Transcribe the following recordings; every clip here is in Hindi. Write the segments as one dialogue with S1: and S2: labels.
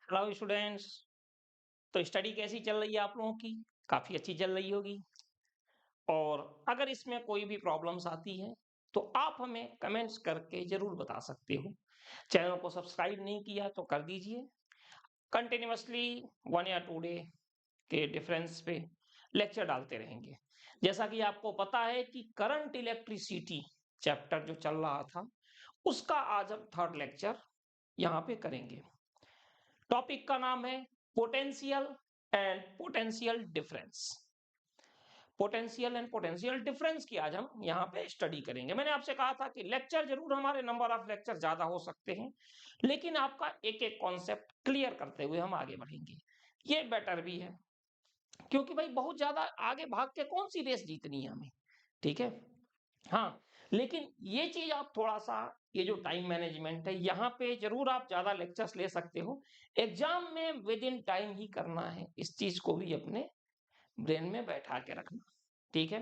S1: Hello students. तो स्टडी कैसी चल रही है आप लोगों की? काफी अच्छी चल रही होगी। और अगर इसमें कोई भी प्रॉब्लम्स आती है तो आप हमें कमेंट्स करके जरूर बता सकते हो। चैनल को सब्सक्राइब नहीं किया तो कर दीजिए। कंटिन्यूअसली 1 या 2 डे के डिफरेंस पे लेक्चर डालते रहेंगे। जैसा कि आपको पता है कि करंट इलेक्ट्रिसिटी चैप्टर जो चल रहा था उसका आज हम थर्ड लेक्चर यहाँ पे करेंगे। टॉपिक का नाम है potential and potential difference. Potential and potential difference की आज हम यहाँ पे स्टडी करेंगे। मैंने आपसे कहा था कि लेक्चर जरूर हमारे नंबर ऑफ लेक्चर ज्यादा हो सकते हैं, लेकिन आपका एक एक कॉन्सेप्ट क्लियर करते हुए हम आगे बढ़ेंगे। ये बेटर भी है, क्योंकि भाई बहुत ज्यादा आगे भाग के कौन सी रेस जीतनी है हमें। ठीक है, हाँ। लेकिन ये चीज आप थोड़ा सा, ये जो टाइम मैनेजमेंट है यहाँ पे जरूर आप ज्यादा लेक्चर्स ले सकते हो। एग्जाम में विद इन टाइम ही करना है, इस चीज को भी अपने ब्रेन में बैठा के रखना। ठीक है,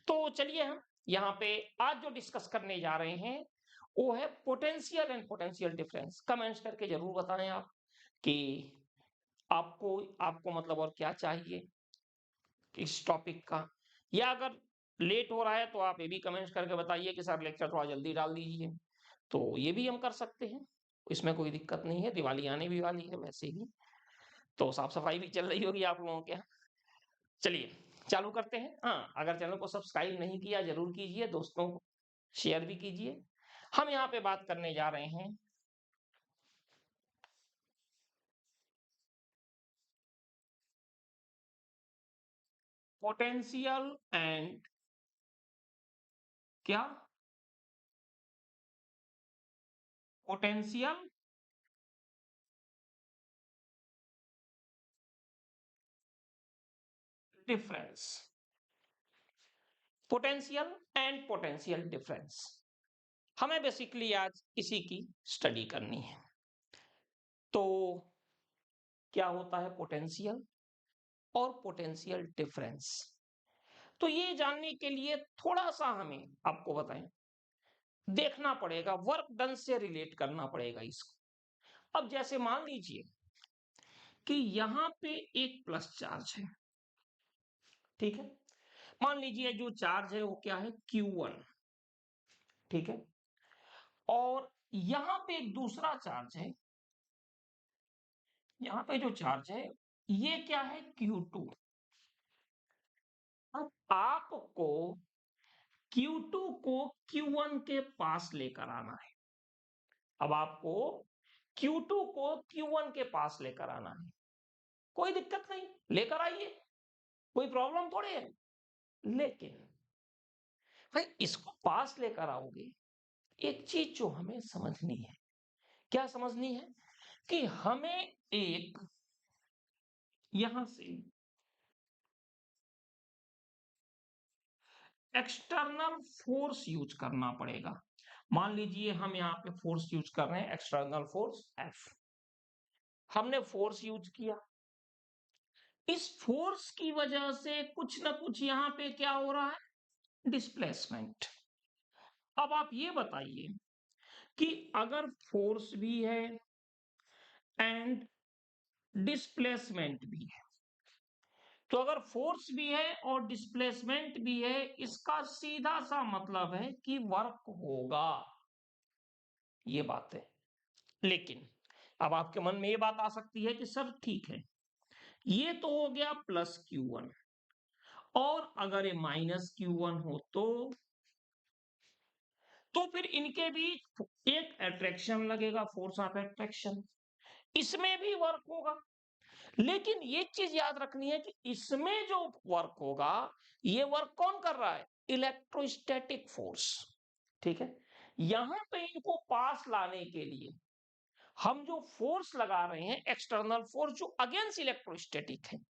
S1: तो चलिए हम यहाँ पे आज जो डिस्कस करने जा रहे हैं वो है potential and potential difference. Comments करके जरूर बताएं आप कि आपको आपको मतलब और क्या चाहिए इस टॉपिक का। या अगर लेट हो रहा है तो आप ये भी कमेंट्स करके बताइए कि सर लेक्चर थोड़ा जल्दी डाल दीजिए, तो ये भी हम कर सकते हैं। इसमें कोई दिक्कत नहीं है, दिवाली आने भी वाली है वैसे भी, तो साफ सफाई भी चल रही होगी आप लोगों के यहाँ। चलिए चालू करते हैं। हाँ, अगर चैनल को सब्सक्राइब नहीं किया जरूर कीजिए, दोस्तों को शेयर भी कीजिए। हम यहाँ पे बात करने जा रहे हैं पोटेंशियल एंड क्या, potential difference. Potential and potential difference हमें बेसिकली आज इसी की स्टडी करनी है। तो क्या होता है पोटेंशियल और पोटेंशियल डिफरेंस, तो ये जानने के लिए थोड़ा सा हमें आपको बताएं, देखना पड़ेगा, वर्क डन से रिलेट करना पड़ेगा इसको। अब जैसे मान लीजिए कि यहां पे एक प्लस चार्ज है। ठीक है, मान लीजिए जो चार्ज है वो क्या है, Q1। ठीक है, और यहां पे एक दूसरा चार्ज है, यहां पे जो चार्ज है ये क्या है, Q2। अब आपको Q2 को Q1 के पास लेकर आना है। अब आपको Q2 को Q1 के पास लेकर आना है, कोई दिक्कत नहीं, लेकर आइए, कोई प्रॉब्लम थोड़ी है। लेकिन भाई इसको पास लेकर आओगे, एक चीज जो हमें समझनी है, क्या समझनी है, कि हमें एक यहां से एक्सटर्नल फोर्स यूज करना पड़ेगा। मान लीजिए हम यहाँ पे फोर्स यूज कर रहे हैं, एक्सटर्नल फोर्स F। हमने फोर्स यूज किया, इस फोर्स की वजह से कुछ ना कुछ यहाँ पे क्या हो रहा है, डिस्प्लेसमेंट। अब आप ये बताइए कि अगर फोर्स भी है एंड डिस्प्लेसमेंट भी है, तो अगर फोर्स भी है और डिस्प्लेसमेंट भी है, इसका सीधा सा मतलब है कि वर्क होगा, ये बात है। लेकिन अब आपके मन में ये बात आ सकती है कि सर ठीक है, ये तो हो गया +Q1, और अगर ये -Q1 हो तो फिर इनके बीच एक अट्रैक्शन लगेगा, फोर्स ऑफ अट्रैक्शन, इसमें भी वर्क होगा। लेकिन ये चीज याद रखनी है कि इसमें जो वर्क होगा, ये वर्क कौन कर रहा है, इलेक्ट्रोस्टैटिक फोर्स। ठीक है, यहां पे इनको पास लाने के लिए हम जो फोर्स लगा रहे हैं, एक्सटर्नल फोर्स जो अगेंस्ट इलेक्ट्रोस्टैटिक है,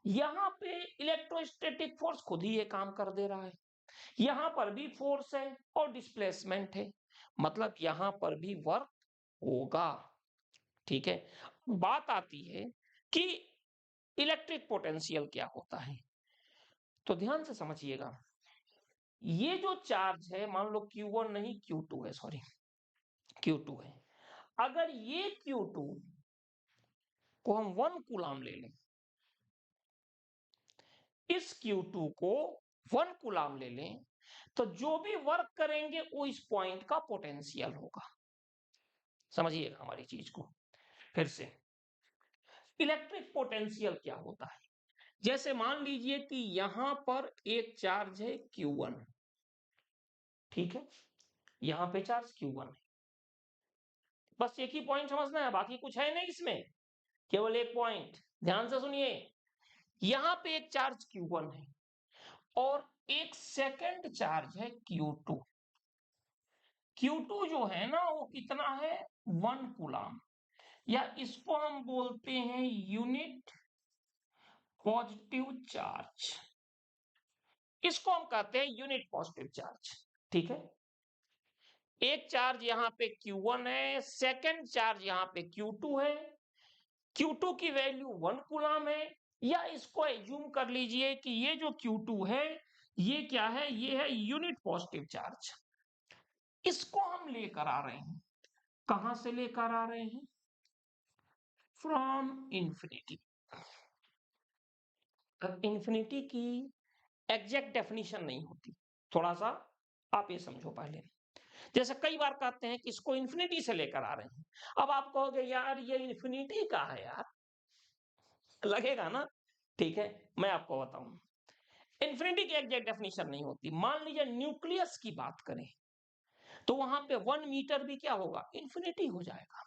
S1: यहां पे इलेक्ट्रोस्टैटिक फोर्स खुद ही ये काम कर दे रहा है। यहां पर भी फोर्स है और डिस्प्लेसमेंट है, मतलब यहां पर भी वर्क होगा। ठीक है, बात आती है कि इलेक्ट्रिक पोटेंशियल क्या होता है, तो ध्यान से समझिएगा। ये जो चार्ज है, मान लो Q1 नहीं Q2 है, सॉरी Q2 है। अगर ये Q2 को हम 1 कूलाम ले लें, इस Q2 को 1 कूलाम ले लें, तो जो भी वर्क करेंगे वो इस पॉइंट का पोटेंशियल होगा। समझिएगा हमारी चीज को फिर से। इलेक्ट्रिक पोटेंशियल क्या होता है? जैसे मान लीजिए कि यहां पर एक चार्ज है Q1, ठीक है, यहां पे चार्ज Q1 है। बस एक ही पॉइंट समझना है, बाकी कुछ है नहीं इसमें, केवल एक पॉइंट। ध्यान से सुनिए, यहां पे एक चार्ज Q1 है और एक सेकंड चार्ज है Q2। Q2 जो है ना वो कितना है, 1 कूलाम, या इसको हम बोलते हैं यूनिट पॉजिटिव चार्ज। इसको हम कहते हैं यूनिट पॉजिटिव चार्ज, ठीक है। एक चार्ज यहां पे Q1 है, सेकंड चार्ज यहां पे Q2 है। Q2 की वैल्यू 1 कूलाम है, या इसको एज्यूम कर लीजिए कि ये जो Q2 है ये क्या है, ये है यूनिट पॉजिटिव चार्ज। इसको हम लेकर आ रहे हैं, कहां से लेकर आ रहे हैं, फ्रॉम इंफिनिटी। अब इंफिनिटी की एग्जैक्ट डेफिनेशन नहीं होती, थोड़ा सा आप ये समझो पहले। जैसे कई बार कहते हैं कि इसको इंफिनिटी से लेकर आ रहे हैं, अब आप कहोगे यार ये इंफिनिटी का है यार, लगेगा ना, ठीक है। मैं आपको बताऊं, इंफिनिटी की एग्जैक्ट डेफिनेशन नहीं होती। मान लीजिए न्यूक्लियस की बात करें तो वहां पे 1 मीटर भी क्या होगा, इंफिनिटी हो जाएगा।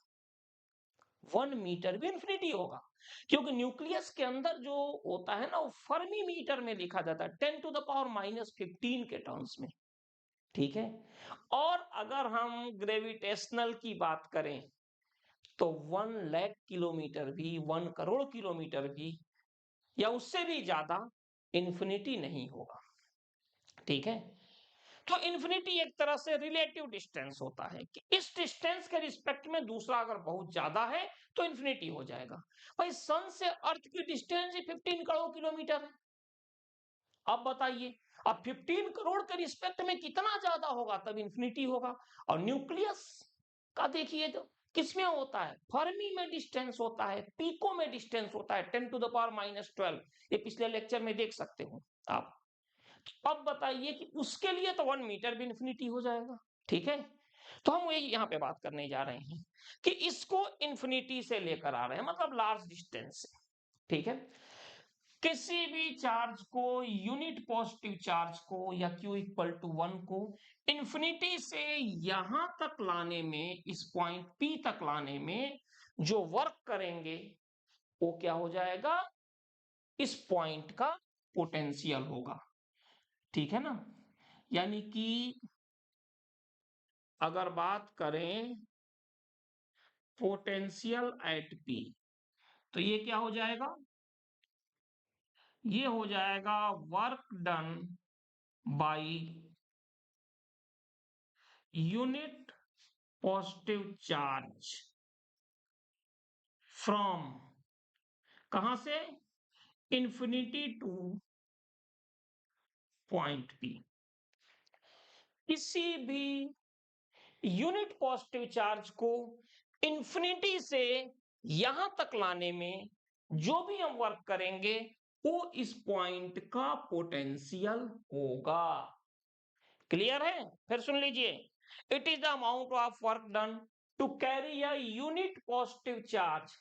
S1: 1 मीटर भी इंफिनिटी होगा, क्योंकि न्यूक्लियस के अंदर जो होता है ना वो फर्मी मीटर में लिखा जाता है, 10⁻⁻15 के टर्म्स में, ठीक है। और अगर हम ग्रेविटेशनल की बात करें तो 1 लाख किलोमीटर भी, 1 करोड़ किलोमीटर भी, या उससे भी ज्यादा इंफिनिटी नहीं होगा, ठीक है। तो इंफिनिटी एक तरह से रिलेटिव डिस्टेंस होता है कि इस डिस्टेंस के रिस्पेक्ट में दूसरा अगर बहुत ज्यादा है तो इंफिनिटी हो जाएगा। भाई सन से अर्थ की डिस्टेंस ही 15 करोड़ किलोमीटर है। अब बताइए, अब 15 करोड़ के रिस्पेक्ट में कितना ज्यादा होगा तब इंफिनिटी होगा। और न्यूक्लियस का देखिए तो किसमें होता है, फर्मी में डिस्टेंस होता है, पीको में डिस्टेंस होता है, 10⁻⁻12। ये पिछले लेक्चर में देख सकते हो आप। अब बताइए कि उसके लिए तो 1 मीटर भी इंफिनिटी हो जाएगा, ठीक है। तो हम वही यहां पे बात करने जा रहे हैं कि इसको इंफिनिटी से लेकर आ रहे हैं, मतलब लार्ज डिस्टेंस से, ठीक है। किसी भी चार्ज को, यूनिट पॉजिटिव चार्ज को या Q इक्वल टू 1 को इंफिनिटी से यहां तक लाने में, इस पॉइंट P तक लाने में जो वर्क करेंगे वो क्या हो जाएगा, इस पॉइंट का पोटेंशियल होगा, ठीक है ना। यानी कि अगर बात करें पोटेंशियल एट P, तो ये क्या हो जाएगा, ये हो जाएगा work done by unit positive charge from, कहां से, इंफिनिटी टू पॉइंट P। किसी भी यूनिट पॉजिटिव चार्ज को इंफिनिटी से यहां तक लाने में जो भी हम वर्क करेंगे वो इस पॉइंट का पोटेंशियल होगा। क्लियर है? फिर सुन लीजिए, it is the amount of work done to carry a unit positive charge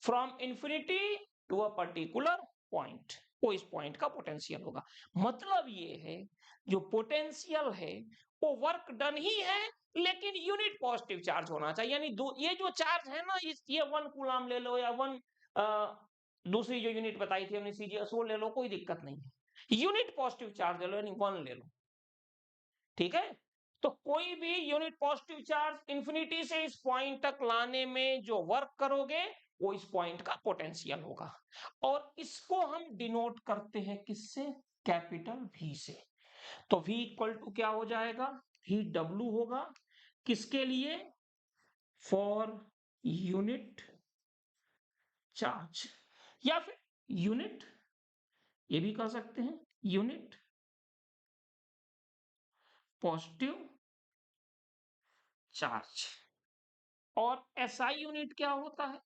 S1: from infinity to a particular point, वो इस पॉइंट का पोटेंशियल होगा। मतलब ये है जो पोटेंशियल है वो वर्क डन ही है, लेकिन यूनिट पॉजिटिव चार्ज होना चाहिए। यानी ये जो चार्ज है ना, ये 1 कूलाम ले लो या 1 दूसरी जो यूनिट बताई थी हमने CGS वो ले लो, कोई दिक्कत नहीं है। यूनिट पॉजिटिव चार्ज ले लो, यानी 1 ले लो, ठीक है। तो कोई भी यूनिट पॉजिटिव चार्ज इंफिनिटी से इस पॉइंट तक लाने में जो वर्क करोगे वो इस पॉइंट का पोटेंशियल होगा। और इसको हम डिनोट करते हैं किससे, कैपिटल V से। तो V इक्वल टू क्या हो जाएगा, VW होगा, किसके लिए, फॉर यूनिट चार्ज, या फिर यूनिट, ये भी कह सकते हैं यूनिट पॉजिटिव चार्ज। और SI यूनिट क्या होता है,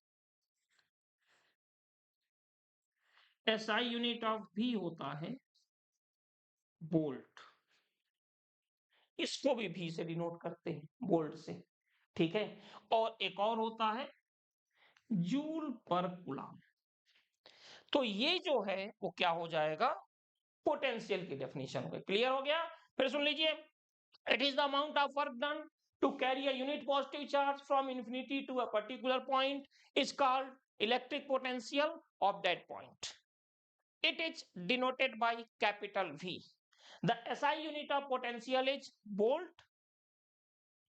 S1: एसआई यूनिट ऑफ भी होता है वोल्ट, इसको भी से डिनोट करते हैं, वोल्ट से, ठीक है। और एक और होता है जूल पर कूलम। तो ये जो है वो क्या हो जाएगा, पोटेंशियल की डेफिनेशन हो गई। क्लियर हो गया? फिर सुन लीजिए, it is the amount of work done to carry a unit positive charge from infinity to a particular point is called electric potential of that point. It is denoted by capital V। The SI unit of potential is volt,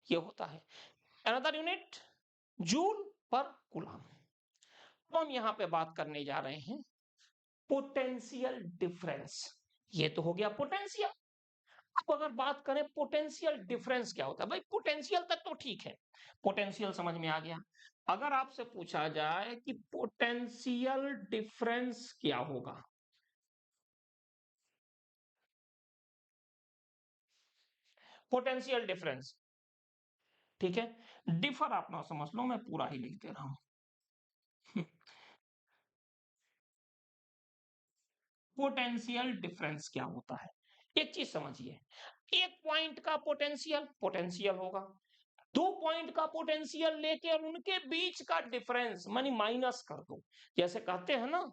S1: ये होता है। Another unit joule per coulomb. तो हम यहां पे बात करने जा रहे हैं पोटेंशियल डिफरेंस। ये तो हो गया पोटेंशियल। अब अगर बात करें पोटेंशियल डिफरेंस क्या होता है, भाई पोटेंशियल तक तो ठीक है, पोटेंशियल समझ में आ गया। अगर आपसे पूछा जाए कि पोटेंशियल डिफरेंस क्या होगा, पोटेंशियल डिफरेंस, ठीक है, डिफर आप ना समझ लो, मैं पूरा ही लिख दे रहा हूं। पोटेंशियल डिफरेंस क्या होता है, एक चीज समझिए, एक पॉइंट का पोटेंशियल पोटेंशियल होगा, दो पॉइंट का पोटेंशियल लेके और उनके बीच का डिफरेंस मानी माइनस कर दो। जैसे कहते हैं ना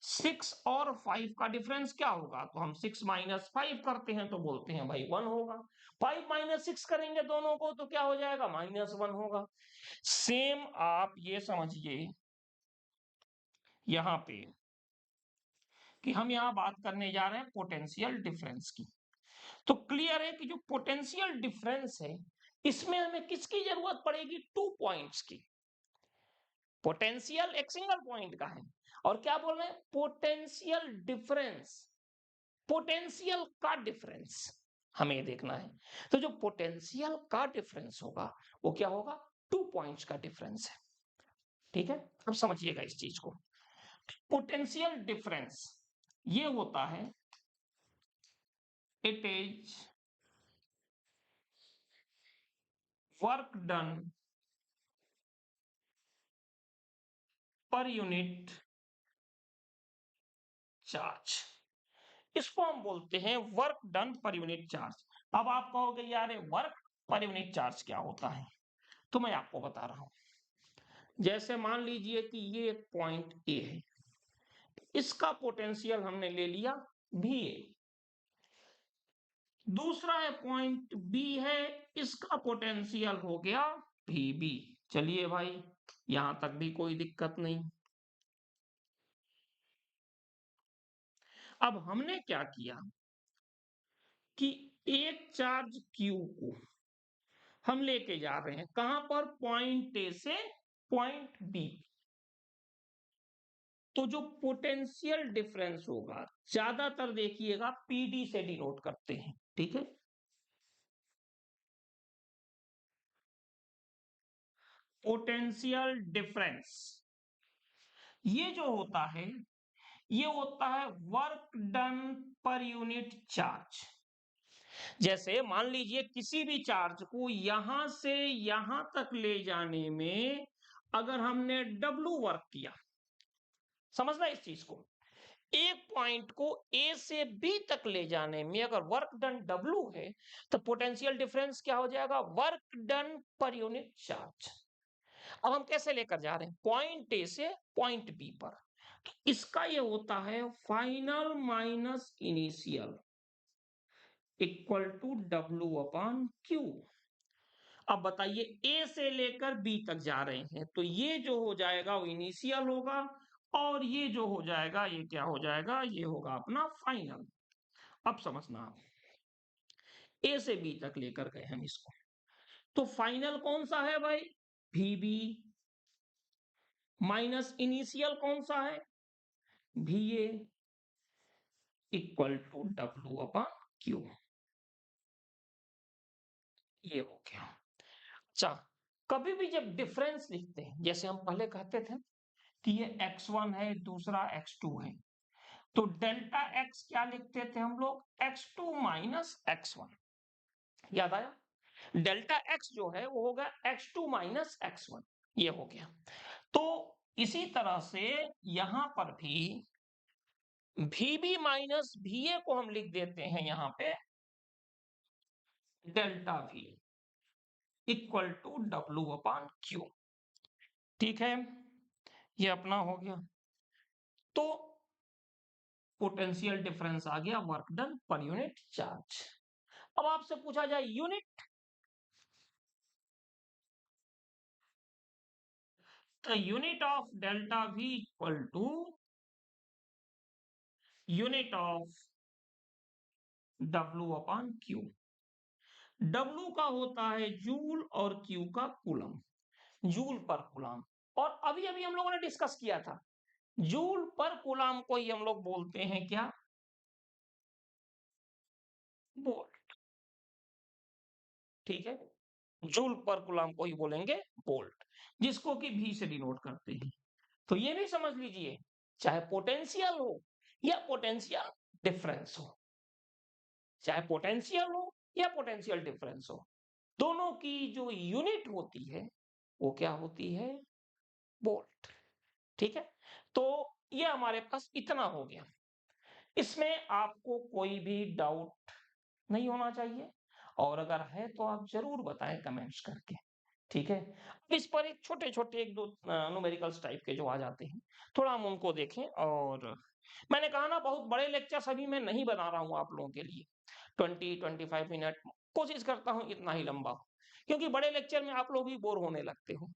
S1: 6 और 5 का डिफरेंस क्या होगा, तो हम 6 - 5 करते हैं तो बोलते हैं भाई 1 होगा। 5 - 6 करेंगे दोनों को तो क्या हो जाएगा, -1 होगा। सेम आप ये समझिए यहां पे कि हम यहां बात करने जा रहे हैं पोटेंशियल डिफरेंस की। तो क्लियर है कि जो पोटेंशियल डिफरेंस है इसमें हमें किसकी जरूरत पड़ेगी, 2 पॉइंट्स की। पोटेंशियल एक सिंगल पॉइंट का है, और क्या बोल रहे हैं, पोटेंशियल डिफरेंस, पोटेंशियल का डिफरेंस हमें देखना है। तो जो पोटेंशियल का डिफरेंस होगा वो क्या होगा, 2 पॉइंट्स का डिफरेंस है, ठीक है। अब समझिएगा इस चीज को, पोटेंशियल डिफरेंस ये होता है, it is work done per unit charge, इसको हम बोलते हैं work done per unit charge. अब आप कहोगे यार वर्क पर यूनिट चार्ज क्या होता है, तो मैं आपको बता रहा हूं। जैसे मान लीजिए कि ये एक पॉइंट ए है, इसका पोटेंशियल हमने ले लिया भी ए, दूसरा है पॉइंट बी है, इसका पोटेंशियल हो गया भी बी। चलिए भाई यहां तक भी कोई दिक्कत नहीं। अब हमने क्या किया कि एक चार्ज क्यू को हम लेके जा रहे हैं कहां पर, पॉइंट ए से पॉइंट बी। तो जो पोटेंशियल डिफरेंस होगा ज्यादातर देखिएगा पीडी से डिनोट करते हैं, ठीक है। पोटेंशियल डिफरेंस ये जो होता है ये होता है work done per unit charge. जैसे मान लीजिए किसी भी चार्ज को यहां से यहां तक ले जाने में अगर हमने डब्लू वर्क किया, समझना इस चीज को, एक पॉइंट को ए से बी तक ले जाने में अगर वर्क डन डब्लू है तो पोटेंशियल डिफरेंस क्या हो जाएगा, work done per unit charge. अब हम कैसे लेकर जा रहे हैं, पॉइंट ए से पॉइंट बी पर, इसका ये होता है final minus initial equal to W/Q। अब बताइए ए से लेकर बी तक जा रहे हैं तो ये जो हो जाएगा वो इनिशियल होगा, और ये जो हो जाएगा ये क्या हो जाएगा, ये होगा अपना फाइनल। अब समझना आप, ए से बी तक लेकर गए हम इसको, तो फाइनल कौन सा है भाई, VB, माइनस इनिशियल कौन सा है, VA, इक्वल टू W/Q। ये हो गया। अच्छा, कभी भी जब डिफरेंस लिखते हैं, जैसे हम पहले कहते थे कि ये x1 है दूसरा x2 है, तो डेल्टा x क्या लिखते थे हम लोग, x2 माइनस x1। याद आया, डेल्टा x जो है वो होगा x2 माइनस x1, ये हो गया। तो इसी तरह से यहां पर भी VB माइनस VA को हम लिख देते हैं यहां पे delta V equal to W/Q। ठीक है, ये अपना हो गया। तो पोटेंशियल डिफरेंस आ गया work done per unit charge. अब आपसे पूछा जाए यूनिट, तो unit of delta V equal to unit of W/Q। W का होता है जूल और Q का कूलम, जूल पर कूलम। और अभी अभी हम लोगों ने डिस्कस किया था, जूल पर कूलम को ही हम लोग बोलते हैं क्या, वोल्ट। ठीक है, जूल पर कूलम को ही बोलेंगे वोल्ट, जिसको कि V से डिनोट करते हैं। तो ये भी समझ लीजिए, चाहे पोटेंशियल हो या पोटेंशियल डिफरेंस हो, चाहे पोटेंशियल हो या पोटेंशियल डिफरेंस हो, दोनों की जो यूनिट होती है वो क्या होती है, वोल्ट। ठीक है, तो ये हमारे पास इतना हो गया। इसमें आपको कोई भी डाउट नहीं होना चाहिए, और अगर है तो आप जरूर बताएं कमेंट्स करके। ठीक है, अब इस पर एक छोटे छोटे एक दो न्यूमेरिकल्स टाइप के जो आ जाते हैं, थोड़ा हम उनको देखें। और मैंने कहा ना, बहुत बड़े लेक्चर्स अभी मैं नहीं बना रहा हूं आप लोगों के लिए, 20-25 मिनट कोशिश करता हूं इतना ही लंबा हो, क्योंकि बड़े लेक्चर में आप लोग भी बोर होने लगते हो।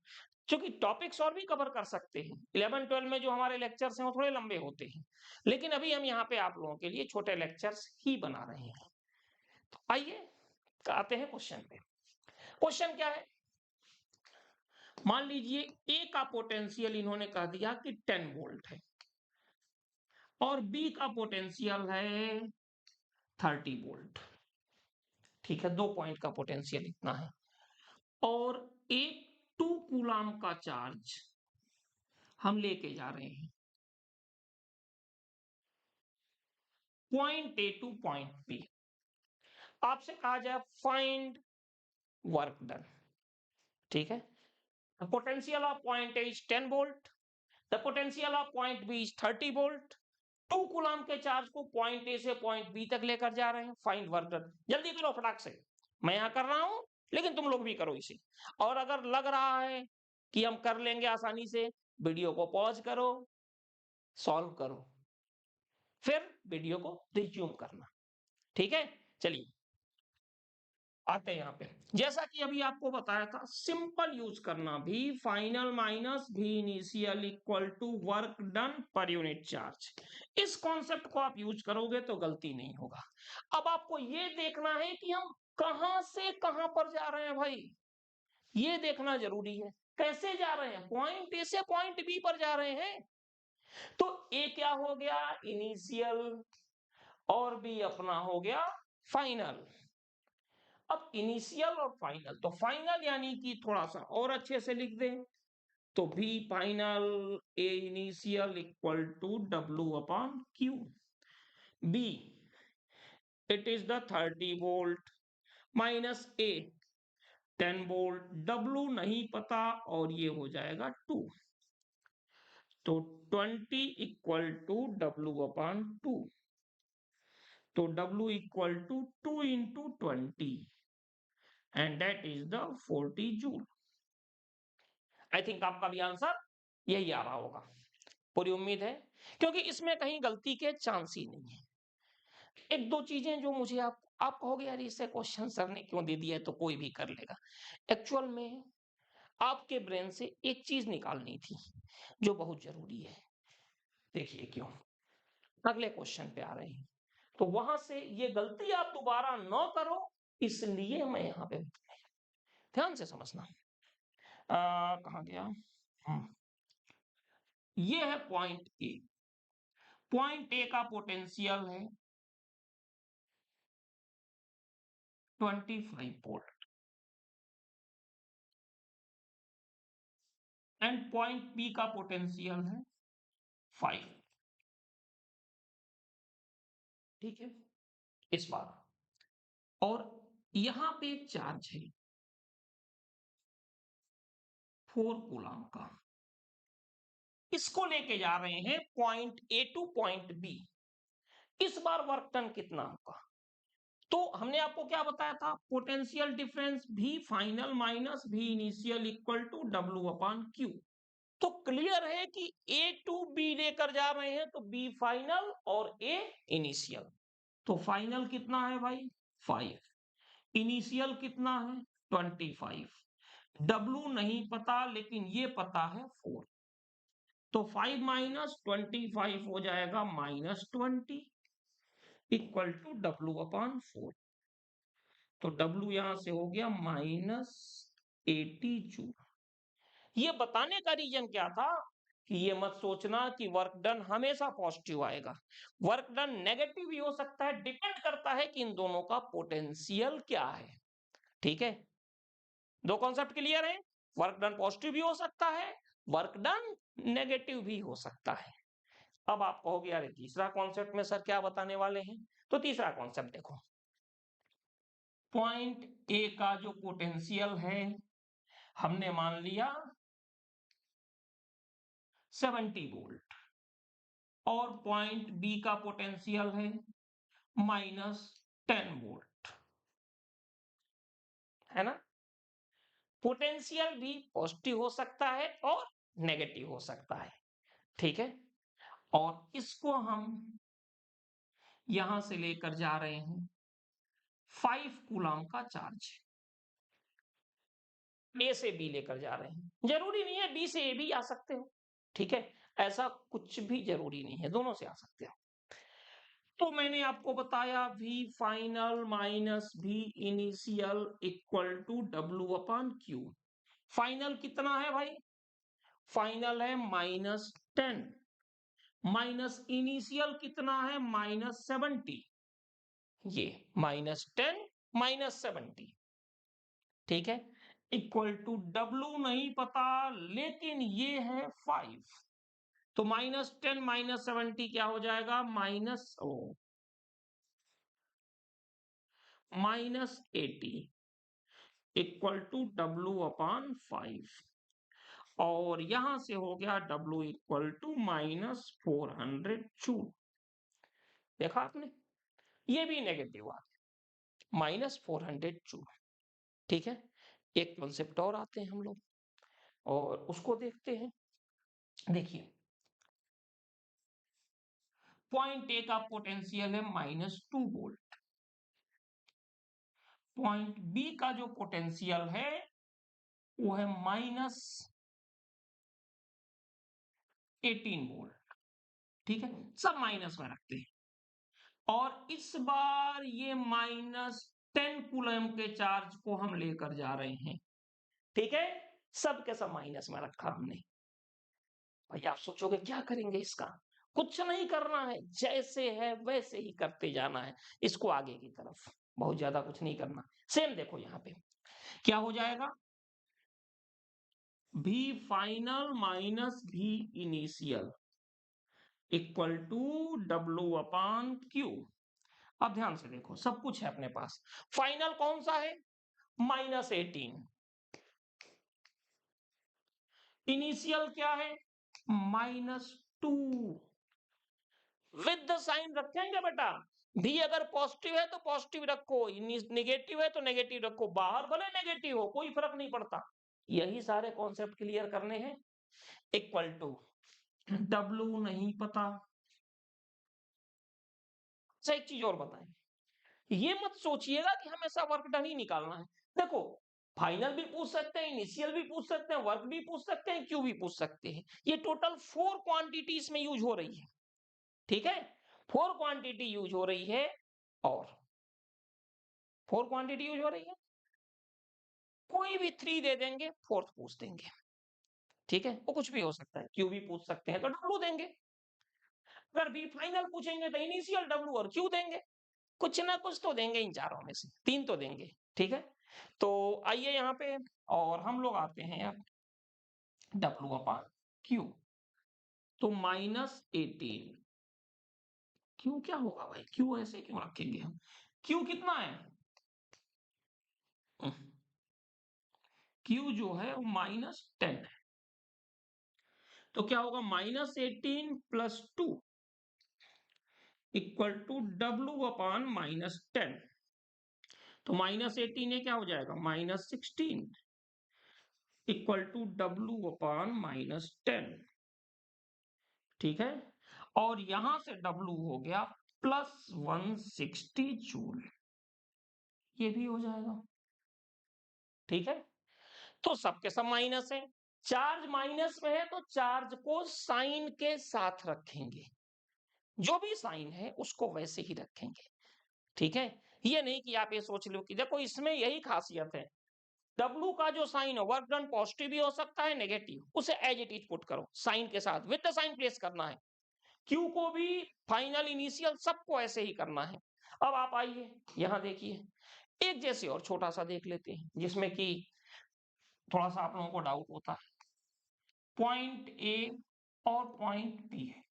S1: क्योंकि टॉपिक्स और भी कवर कर सकते हैं, 11-12 में जो हमारे लेक्चर्स हैं वो थोड़े लंबे होते हैं, लेकिन अभी हम यहाँ पे आप लोगों के लिए छोटे लेक्चर्स ही बना रहे हैं। तो आइए आते हैं क्वेश्चन पे। क्वेश्चन क्या है, मान लीजिए ए का पोटेंशियल इन्होंने कह दिया कि 10 वोल्ट है, और बी का पोटेंशियल है 30 वोल्ट। ठीक है, 2 पॉइंट का पोटेंशियल इतना है, और एक 2 कूलाम का चार्ज हम लेके जा रहे हैं point A to point B. आपसे कहा जाए फाइंड वर्क डन। ठीक है, the potential of point A is 10 volt, the potential of point B is 30 volt. 2 coulomb के चार्ज को पॉइंट ए से पॉइंट बी तक लेकर जा रहे हैं, फाइंड वर्क डन। जल्दी करो फटाक से, मैं यहां कर रहा हूं लेकिन तुम लोग भी करो इसे। और अगर लग रहा है कि हम कर लेंगे आसानी से, वीडियो को पॉज करो, सॉल्व करो, फिर वीडियो को रिज्यूम करना। ठीक है, चलिए आते हैं यहाँ पे। जैसा कि अभी आपको बताया था, सिंपल यूज करना, V final minus V initial equal to work done per unit charge. इस कॉन्सेप्ट को आप यूज करोगे तो गलती नहीं होगा। अब आपको ये देखना है कि हम कहां से कहां पर जा रहे हैं भाई, ये देखना जरूरी है। कैसे जा रहे हैं, पॉइंट ए से पॉइंट बी पर जा रहे हैं। तो ए क्या हो गया, इनिशियल, और बी अपना हो गया फाइनल। अब इनिशियल और फाइनल, तो फाइनल यानी कि थोड़ा सा और अच्छे से लिख दें, तो V final A initial equal to W/Q। B it is the 30 volt minus A 10 volt, W नहीं पता और ये हो जाएगा 2, तो 20 इक्वल टू W/2। तो W equal to 2 into 20, and that is the 40 joule. I think आपका भी आंसर यही आ रहा होगा, पूरी उम्मीद है, क्योंकि इसमें कहीं गलती के चांस ही नहीं है। एक दो चीजें जो मुझे आप कहोगे यार इससे क्वेश्चन सर ने क्यों दे दिया है, तो कोई भी कर लेगा। एक्चुअल में आपके ब्रेन से एक चीज निकालनी थी जो बहुत जरूरी है। देखिए क्यों, अगले क्वेश्चन पे आ रहे हैं, तो वहां से ये गलती आप दोबारा न करो, इसलिए मैं यहां पे, ध्यान से समझना। कहां गया, ये है पॉइंट ए। पॉइंट ए का पोटेंशियल है 25 वोल्ट, एंड पॉइंट बी का पोटेंशियल है 5। ठीक है, इस बार, और यहां पे एक चार्ज है 4 कूलम का, इसको लेके जा रहे हैं point A to point B. इस बार वर्क डन कितना होगा? तो हमने आपको क्या बताया था? Potential difference V final minus V initial equal to W upon Q। तो क्लियर है कि A टू B लेकर जा रहे हैं, तो B फाइनल और A इनिशियल। तो फाइनल कितना है भाई? 5। इनिशियल कितना है? 25। W नहीं पता, लेकिन ये पता है 4। तो 5 माइनस 25 हो जाएगा -20 इक्वल टू W अपॉन 4। तो W यहां से हो गया -82। ये बताने का रीजन क्या था कि ये मत सोचना कि वर्क डन हमेशा पॉजिटिव आएगा। वर्क डन नेगेटिव भी हो सकता है, डिपेंड करता है कि इन दोनों का पोटेंशियल क्या है। ठीक है, दो कॉन्सेप्ट क्लियर है। वर्क डन पॉजिटिव भी हो सकता है, वर्क डन नेगेटिव भी हो सकता है। अब आप कहोगे यार तीसरा कॉन्सेप्ट में सर क्या बताने वाले हैं? तो तीसरा कॉन्सेप्ट देखो, पॉइंट ए का जो पोटेंशियल है हमने मान लिया 70 वोल्ट, और पॉइंट बी का पोटेंशियल है -10 वोल्ट, है ना? पोटेंशियल भी पॉजिटिव हो सकता है और नेगेटिव हो सकता है। ठीक है, और इसको हम यहां से लेकर जा रहे हैं 5 कूलम का चार्ज। ए से बी लेकर जा रहे हैं, जरूरी नहीं है बी से ए भी आ सकते हो। ठीक है, ऐसा कुछ भी जरूरी नहीं है, दोनों से आ सकते हो। तो मैंने आपको बताया V final minus V initial equal to W upon Q। Final कितना है भाई? फाइनल है -10, माइनस इनिशियल कितना है? -70। ये -10 -70, ठीक है, इक्वल टू W नहीं पता, लेकिन ये है 5। तो -10 -70 क्या हो जाएगा? -80 इक्वल टू W अपॉन 5। और यहां से हो गया W इक्वल टू -400 जूल। देखा आपने, ये भी नेगेटिव आ गया, -400 जूल। ठीक है, एक कॉन्सेप्ट और आते हैं हम लोग और उसको देखते हैं। देखिए, पॉइंट ए का पोटेंशियल है -2 वोल्ट, पॉइंट बी का जो पोटेंशियल है वो है -18 वोल्ट। ठीक है, सब माइनस में रखते हैं, और इस बार ये -10 कूलम के चार्ज को हम लेकर जा रहे हैं। ठीक है, सब के सब माइनस में रखा हमने। भाई आप सोचोगे क्या करेंगे इसका? कुछ नहीं करना है, जैसे है वैसे ही करते जाना है इसको आगे की तरफ, बहुत ज्यादा कुछ नहीं करना। सेम देखो यहाँ पे क्या हो जाएगा, V final minus V initial equal to W upon Q। अब ध्यान से देखो, सब कुछ है अपने पास। फाइनल कौन सा है? -18। इनिशियल क्या है? -2। विद द साइन रखेंगे बेटा, भी अगर पॉजिटिव है तो पॉजिटिव रखो, नेगेटिव है तो नेगेटिव रखो, बाहर भले नेगेटिव हो कोई फर्क नहीं पड़ता। यही सारे कॉन्सेप्ट क्लियर करने हैं। इक्वल टू W नहीं पता। अच्छा, एक चीज और बताएं, ये मत सोचिएगा कि हमेशा वर्क डन ही निकालना है। देखो, फाइनल भी पूछ सकते हैं, इनिशियल भी पूछ सकते हैं, वर्क भी पूछ सकते हैं, क्यू भी पूछ सकते हैं। ये टोटल 4 क्वांटिटीज में यूज हो रही है। ठीक है, 4 क्वांटिटी यूज हो रही है, और 4 क्वांटिटी यूज हो रही है, कोई भी 3 दे देंगे, फोर्थ पूछ देंगे। ठीक है, वो कुछ भी हो सकता है, क्यू भी पूछ सकते हैं तो डब्ल्यू देंगे। अगर बी फाइनल पूछेंगे तो इनिशियल डब्ल्यू और क्यू देंगे। कुछ ना कुछ तो देंगे, इन चारों में से 3 तो देंगे। ठीक है, तो आइए यहाँ पे, और हम लोग आते हैं अब W अपॉन Q। तो -18, Q क्या होगा भाई? Q ऐसे क्यों रखेंगे हम? Q कितना है? Q जो है वो -10 है। तो क्या होगा? -18 + 2 इक्वल टू W/-10। तो -18 ये क्या हो जाएगा, -16 इक्वल टू W/-10। ठीक है, और यहां से W हो गया +160 जूल, ये भी हो जाएगा। ठीक है, तो सबके सब माइनस है, चार्ज माइनस में है तो चार्ज को साइन के साथ रखेंगे, जो भी साइन है उसको वैसे ही रखेंगे। ठीक है, ये नहीं कि आप ये सोच लो कि देखो इसमें यही खासियत है, W का जो साइन है वर्क डन पॉजिटिव भी हो सकता है नेगेटिव, उसे एज इट इज पुट करो साइन के साथ, विद द साइन प्लेस करना है। Q को भी फाइनल इनिशियल सबको ऐसे ही करना है। अब आप आइए यहां देखिए, एक जैसे और छोटा सा देख लेते हैं जिसमें कि थोड़ा सा आप लोगों को डाउट होता है। पॉइंट ए और पॉइंट बी है,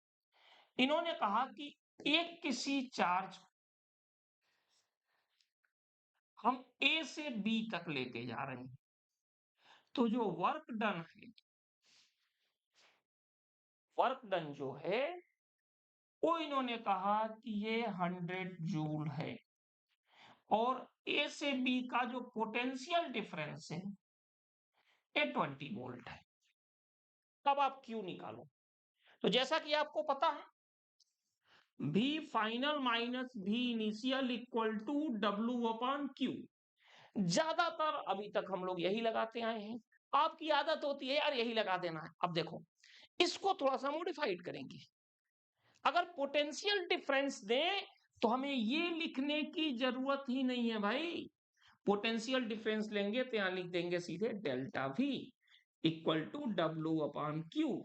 S1: इन्होंने कहा कि एक किसी चार्ज हम ए से बी तक लेके जा रहे हैं, तो जो वर्क डन जो है वो इन्होंने कहा कि ये 100 जूल है, और ए से बी का जो पोटेंशियल डिफरेंस है ये 20 वोल्ट है। तब आप क्यू निकालो, तो जैसा कि आपको पता है V final minus V initial equal to W/Q, ज्यादातर अभी तक हम लोग यही लगाते आए हैं, आपकी आदत होती है यार यही लगा देना है। अब देखो इसको थोड़ा सा मॉडिफाइड करेंगे, अगर पोटेंशियल डिफरेंस दें तो हमें ये लिखने की जरूरत ही नहीं है भाई, पोटेंशियल डिफरेंस लेंगे तो यहां लिख देंगे सीधे delta V equal to W/Q,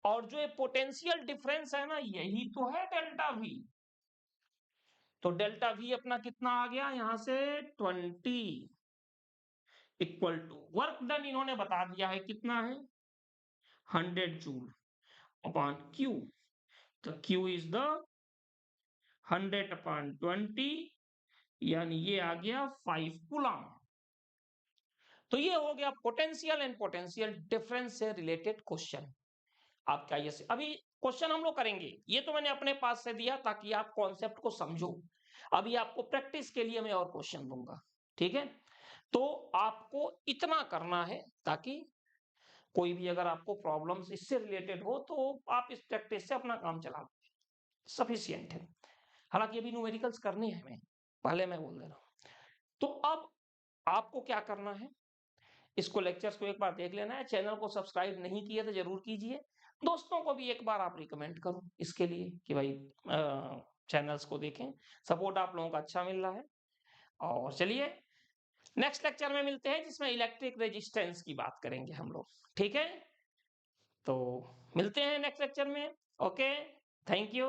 S1: और जो ये पोटेंशियल डिफरेंस है ना यही तो है डेल्टा V। तो डेल्टा V अपना कितना आ गया यहां से 20 इक्वल टू वर्क डन इन्होंने बता दिया है कितना है 100 जूल अपॉन Q, तो Q इज द 100/20, यानी ये आ गया 5 कूलम। तो ये हो गया पोटेंशियल एंड पोटेंशियल डिफरेंस से रिलेटेड क्वेश्चन। आपका ये अभी क्वेश्चन हम लोग करेंगे, ये तो मैंने अपने पास से दिया ताकि आप कॉन्सेप्ट को समझो, अभी आपको प्रैक्टिस के लिए मैं और क्वेश्चन दूंगा। ठीक है, तो आपको इतना करना है ताकि कोई भी अगर आपको प्रॉब्लम्स इससे रिलेटेड हो तो आप इस प्रैक्टिस से अपना काम चला, सफिशियंट है। हालांकि अभी न्यूमेरिकल्स करने हैं, मैं पहले मैं बोल दे रहा हूं। तो अब आपको क्या करना है, इसको लेक्चर्स को एक बार देख लेना है, चैनल को सब्सक्राइब नहीं किए तो जरूर कीजिए, दोस्तों को भी एक बार आप रिकमेंड करो इसके लिए कि भाई चैनल्स को देखें, सपोर्ट आप लोगों का अच्छा मिल रहा है। और चलिए नेक्स्ट लेक्चर में मिलते हैं जिसमें इलेक्ट्रिक रेजिस्टेंस की बात करेंगे हम लोग। ठीक है, तो मिलते हैं नेक्स्ट लेक्चर में। Okay, thank you.